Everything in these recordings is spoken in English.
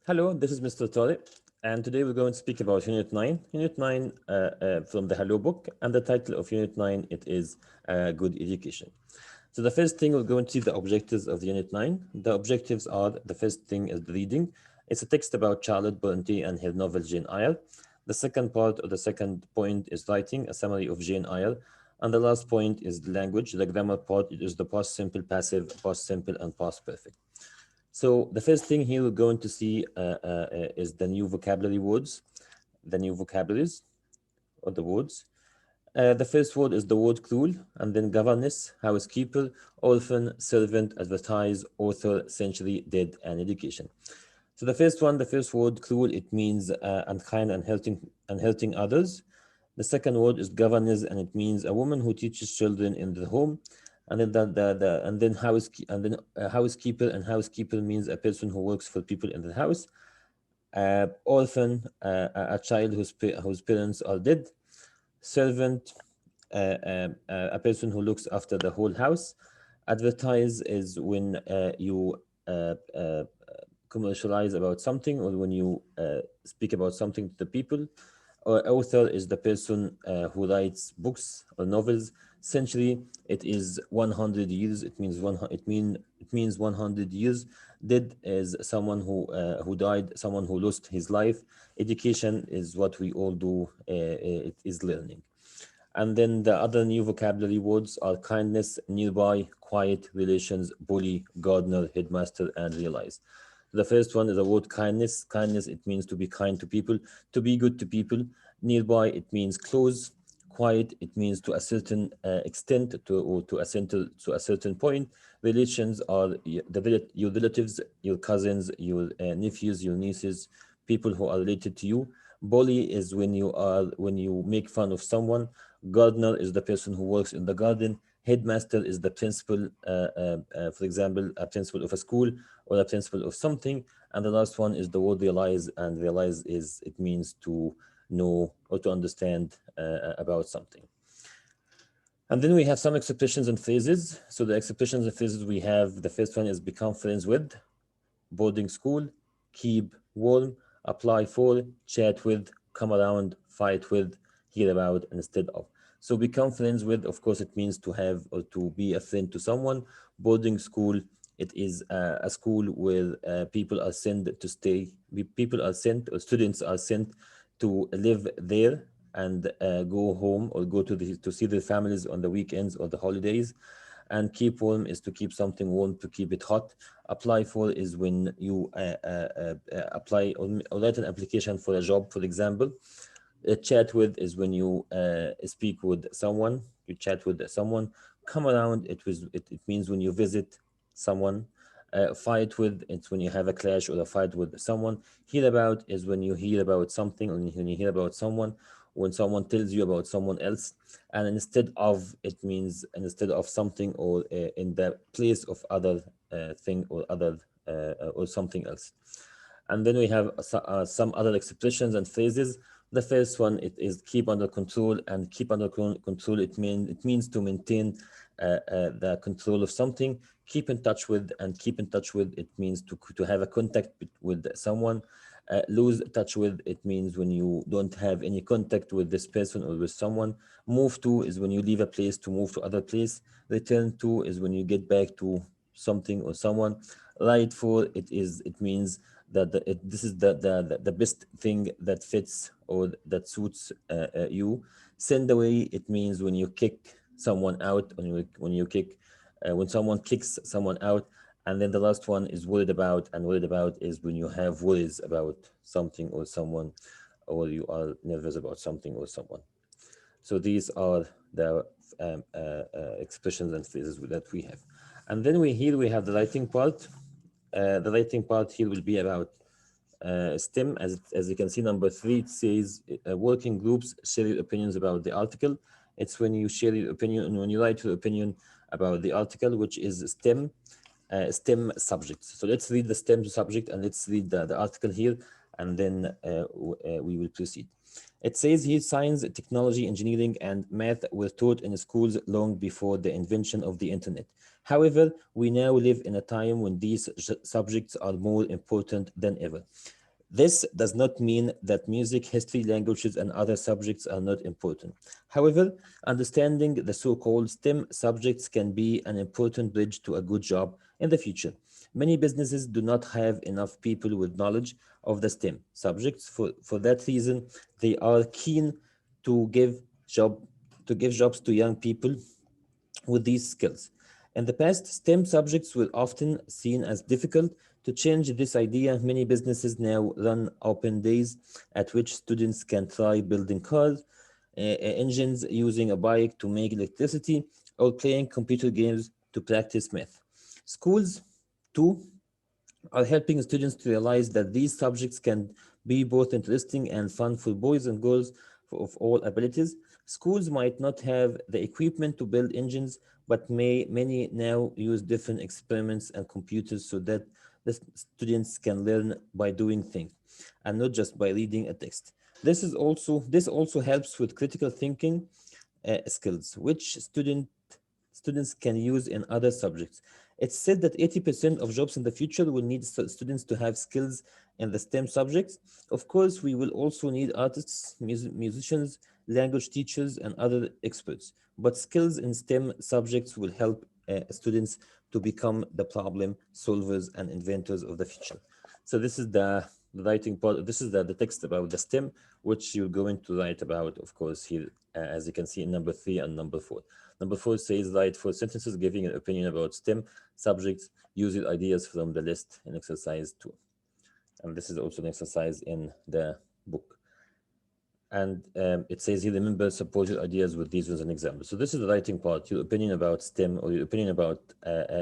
Hello, this is Mr. Tariq, and today we're going to speak about Unit 9. Unit 9 from the Hello book, and the title of Unit 9, it is Good Education. So the first thing, we're going to see the objectives of the Unit 9. The objectives are, the first thing is the reading. It's a text about Charlotte Bronte and her novel Jane Eyre. The second part, or the second point, is writing, a summary of Jane Eyre. And the last point is the language. The grammar part is the past simple, passive, past simple, and past perfect. So the first thing here we're going to see is the new vocabulary words, the new vocabularies or the words. The first word is the word cruel, and then governess, housekeeper, orphan, servant, advertise, author, century, dead, and education. So the first one, the first word cruel, it means unkind and hurting others. The second word is governess, and it means a woman who teaches children in the home. And then housekeeper, and housekeeper means a person who works for people in the house. Orphan, a child whose parents are dead. Servant, a person who looks after the whole house. Advertise is when you commercialize about something, or when you speak about something to the people. Or author is the person who writes books or novels. Century, it is 100 years. It means it means 100 years. Dead is someone who died, someone who lost his life. Education is what we all do. It is learning. And then the other new vocabulary words are kindness, nearby, quiet, relations, bully, gardener, headmaster, and realize. The first one is the word kindness. Kindness, it means to be kind to people, to be good to people. Nearby, it means close. Quiet, it means to a certain extent, to a certain point. Relations are your relatives, your cousins, your nephews, your nieces, people who are related to you. Bully is when you make fun of someone. Gardener is the person who works in the garden. Headmaster is the principal, for example, a principal of a school or a principal of something. And the last one is the word realize, and realize is it means to know or to understand about something. And then we have some expressions and phrases. So the expressions and phrases we have, the first one is become friends with, boarding school, keep warm, apply for, chat with, come around, fight with, hear about, instead of. So become friends with, of course, it means to have or to be a friend to someone. Boarding school, it is a school where people are sent to stay. People are sent, or students are sent to live there and go home or go to see their families on the weekends or the holidays. And keep warm is to keep something warm, to keep it hot. Apply for is when you apply or write an application for a job, for example. Chat with is when you speak with someone, you chat with someone. Come around, it means when you visit someone. Fight with, it's when you have a clash or a fight with someone. Hear about is when you hear about something, or when you hear about someone, when someone tells you about someone else. And instead of, it means instead of something, or in the place of other thing, or other or something else. And then we have some other expressions and phrases. The first one, it is keep under control, and keep under control, it means to maintain the control of something. Keep in touch with, and keep in touch with, it means to have a contact with someone. Lose touch with, it means when you don't have any contact with this person or with someone. Move to is when you leave a place to move to other place. Return to is when you get back to something or someone. Right for, it means that this is the best thing that fits or that suits you. Send away, it means when you kick someone out, when someone kicks someone out. And then the last one is worried about, and worried about is when you have worries about something or someone, or you are nervous about something or someone. So these are the expressions and phrases that we have. And then we have the writing part. The writing part here will be about STEM. As you can see, number 3, it says working groups share your opinions about the article. It's when you share your opinion, and when you write your opinion about the article, which is STEM subjects. So let's read the STEM subject, and let's read the article here, and then we will proceed. It says here, science, technology, engineering, and math were taught in schools long before the invention of the internet. However, we now live in a time when these subjects are more important than ever. This does not mean that music, history, languages, and other subjects are not important. However, understanding the so called STEM subjects can be an important bridge to a good job in the future. Many businesses do not have enough people with knowledge of the STEM subjects. For that reason, they are keen to job to give jobs to young people with these skills. In the past, STEM subjects were often seen as difficult. To change this idea, many businesses now run open days at which students can try building cars, engines, using a bike to make electricity, or playing computer games to practice math. Schools, too, are helping students to realize that these subjects can be both interesting and fun for boys and girls of all abilities. Schools might not have the equipment to build engines, but many now use different experiments and computers so that the students can learn by doing things and not just by reading a text. This also helps with critical thinking skills, which students can use in other subjects. It's said that 80% of jobs in the future will need students to have skills in the STEM subjects. Of course, we will also need artists, musicians, language teachers, and other experts. But skills in STEM subjects will help students to become the problem solvers and inventors of the future. So this is the writing part. This is the text about the STEM, which you're going to write about, of course, here, as you can see in number 3 and number 4. Number 4 says write 4 sentences giving an opinion about STEM subjects using ideas from the list in exercise 2. And this is also an exercise in the book. And it says here, remember, support your ideas with these as an example. So this is the writing part, your opinion about STEM, or your opinion about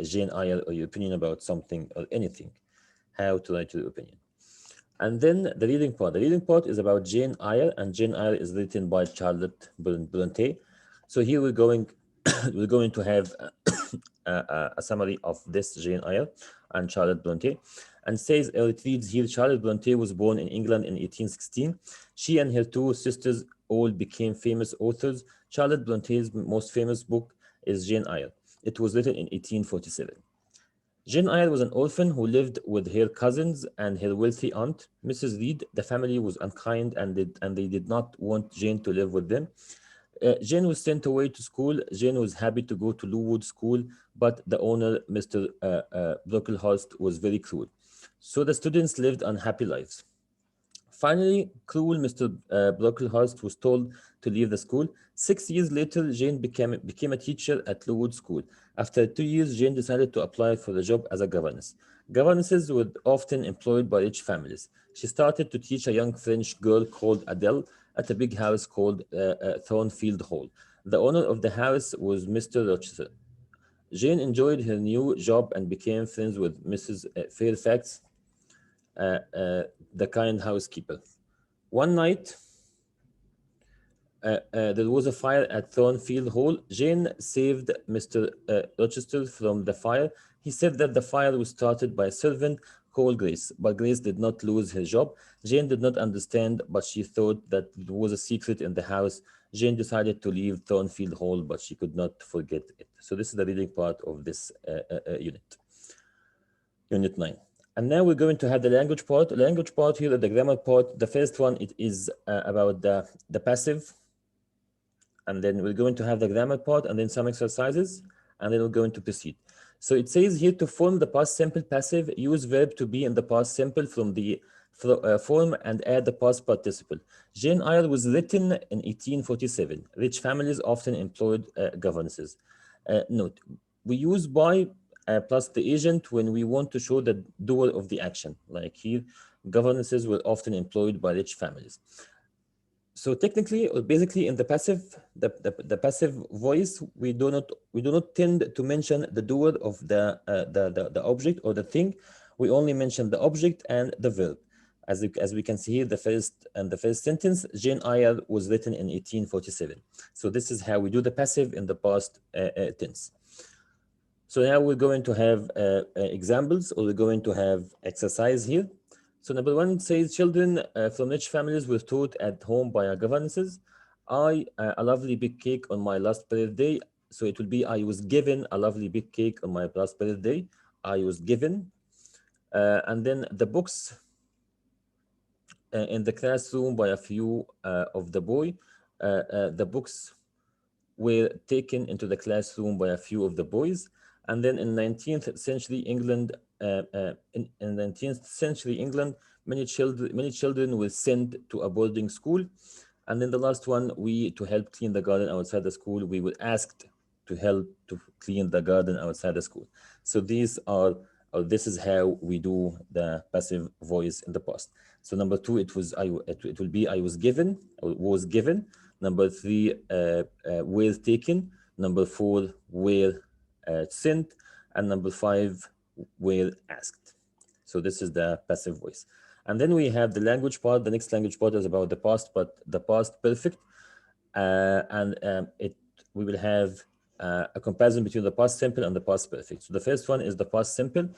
Jane Eyre, or your opinion about something or anything, how to write your opinion. And then the reading part. The reading part is about Jane Eyre, and Jane Eyre is written by Charlotte Bronte. So here we're going we're going to have a summary of this Jane Eyre and Charlotte Bronte, and says it reads here: Charlotte Bronte was born in England in 1816. She and her two sisters all became famous authors. Charlotte Bronte's most famous book is Jane Eyre. It was written in 1847. Jane Eyre was an orphan who lived with her cousins and her wealthy aunt, Mrs. Reed. The family was unkind and they did not want Jane to live with them. Jane was sent away to school. Jane was happy to go to Lowood School, but the owner, Mr. Brocklehurst, was very cruel. So the students lived unhappy lives. Finally, cruel Mr. Brocklehurst was told to leave the school. 6 years later, Jane became a teacher at Lowood School. After 2 years, Jane decided to apply for the job as a governess. Governesses were often employed by rich families. She started to teach a young French girl called Adele at a big house called Thornfield Hall. The owner of the house was Mr. Rochester. Jane enjoyed her new job and became friends with Mrs. Fairfax, the kind housekeeper. One night, there was a fire at Thornfield Hall. Jane saved Mr. Rochester from the fire. He said that the fire was started by a servant called Grace, but Grace did not lose her job. Jane did not understand, but she thought that there was a secret in the house. Jane decided to leave Thornfield Hall, but she could not forget it. So this is the reading part of this unit 9. And now we're going to have the language part. The language part here, the grammar part. The first one, it is about the passive. And then we're going to have the grammar part and then some exercises, and then we're going to proceed. So it says here, to form the past simple passive, use verb to be in the past simple from the form and add the past participle. Jane Eyre was written in 1847. Rich families often employed governesses. Note, we use by plus the agent when we want to show the doer of the action. Like here, governesses were often employed by rich families. So technically, or basically, in the passive voice, we do not tend to mention the doer of the object or the thing. We only mention the object and the verb. As we can see here, the first sentence, Jane Eyre was written in 1847. So this is how we do the passive in the past tense. So now we're going to have examples, or we're going to have exercise here. So number 1 says, children from rich families were taught at home by our governesses. A lovely big cake on my last birthday. So it will be, I was given a lovely big cake on my last birthday. I was given. And then the books in the classroom by a few of the boy. The books were taken into the classroom by a few of the boys. And then in 19th century England, in 19th century England, many children were sent to a boarding school. And then the last one, we to help clean the garden outside the school, we were asked to help to clean the garden outside the school. So these are, or this is how we do the passive voice in the past. So number two, it will be I was given or was given. Number three, were taken. Number four, were sent. And number five, were asked. So this is the passive voice. And then we have the language part. The next language part is about the past, but the past perfect. And we will have a comparison between the past simple and the past perfect. So the first one is the past simple.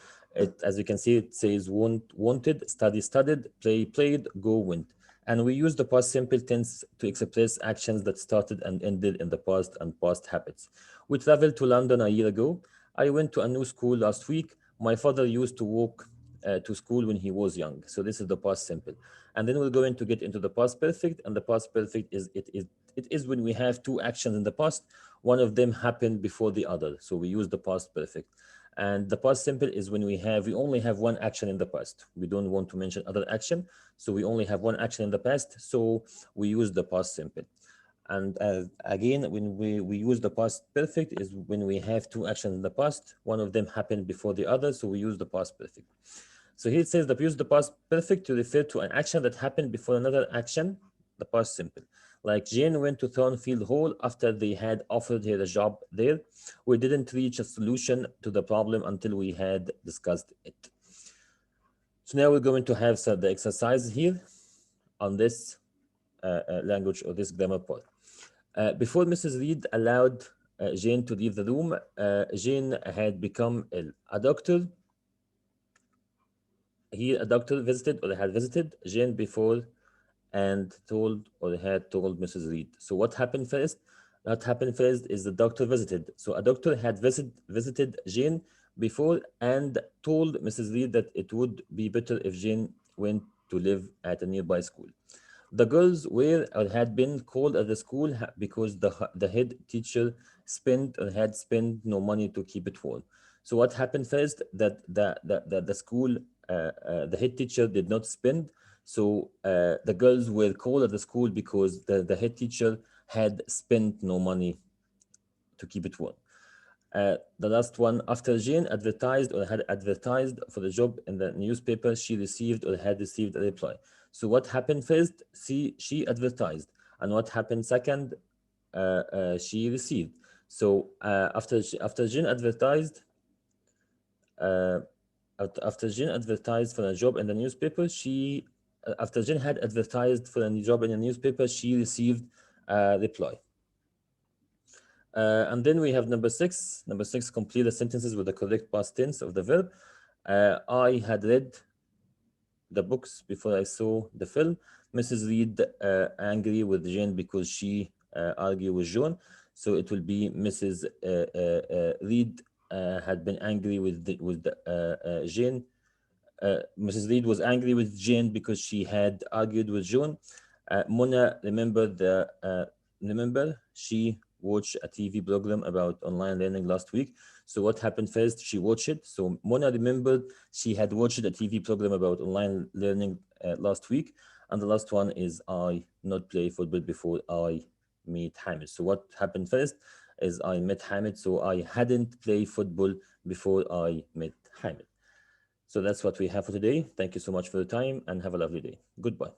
As you can see, it says wanted, study, studied, play, played, go, went. And we use the past simple tense to express actions that started and ended in the past and past habits. We traveled to London a year ago. I went to a new school last week. My father used to walk to school when he was young. So this is the past simple. And then we're going to get into the past perfect. And the past perfect is when we have two actions in the past. One of them happened before the other. So we use the past perfect. And the past simple is when we only have one action in the past. We don't want to mention other action. So we only have one action in the past. So we use the past simple. And again, when we use the past perfect is when we have two actions in the past. One of them happened before the other. So we use the past perfect. So here it says that we use the past perfect to refer to an action that happened before another action, the past simple. Like Jane went to Thornfield Hall after they had offered her a job there. We didn't reach a solution to the problem until we had discussed it. So now we're going to have the exercise here on this language or this grammar part. Before Mrs. Reed allowed Jane to leave the room, Jane had become ill. A doctor visited or had visited Jane before and told or had told Mrs. Reed. So what happened first? What happened first is the doctor visited. So a doctor had visited Jane before and told Mrs. Reed that it would be better if Jane went to live at a nearby school. The girls were or had been called at the school because the head teacher had spent no money to keep it warm. So what happened first, that the school, the head teacher did not spend. So the girls were called at the school because the head teacher had spent no money to keep it warm. The last one, after Jane advertised or had advertised for the job in the newspaper, she received or had received a reply. So what happened first? She advertised. And what happened second? She received. So after Jane advertised, after Jane advertised for a job in the newspaper, after Jane had advertised for a job in the newspaper, she received a reply. And then we have number six. Number six, complete the sentences with the correct past tense of the verb. I had read the books before I saw the film. Mrs. Reed angry with Jane because she argued with John. So it will be Mrs. Reed had been angry with Jane. Mrs. Reed was angry with Jane because she had argued with John. Mona remember she watched a TV program about online learning last week. So what happened first? She watched it. So Mona remembered she had watched a TV program about online learning last week. And the last one is I not play football before I meet Hamid. So what happened first is I met Hamid. So I hadn't played football before I met Hamid. So that's what we have for today. Thank you so much for the time and have a lovely day. Goodbye.